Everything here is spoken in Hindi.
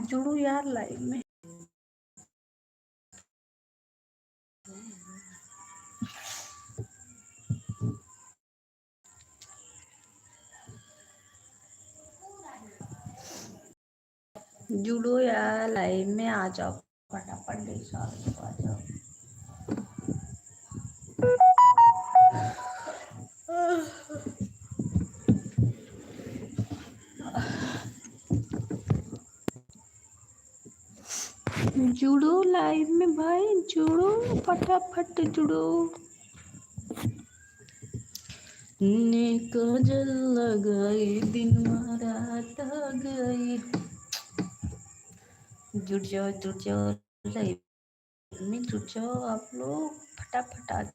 जुड़ो यार लाइव में। जुड़ो यार लाइव में, आ जाओ फटाफट आ जाओ। जुड़ो लाइव में भाई, जुड़ो फटाफट जुड़ो। ने काजल लगाई दिन रात आ गई। जुड़ जाओ लाइव में, जुड़ जाओ आप लोग फटाफट।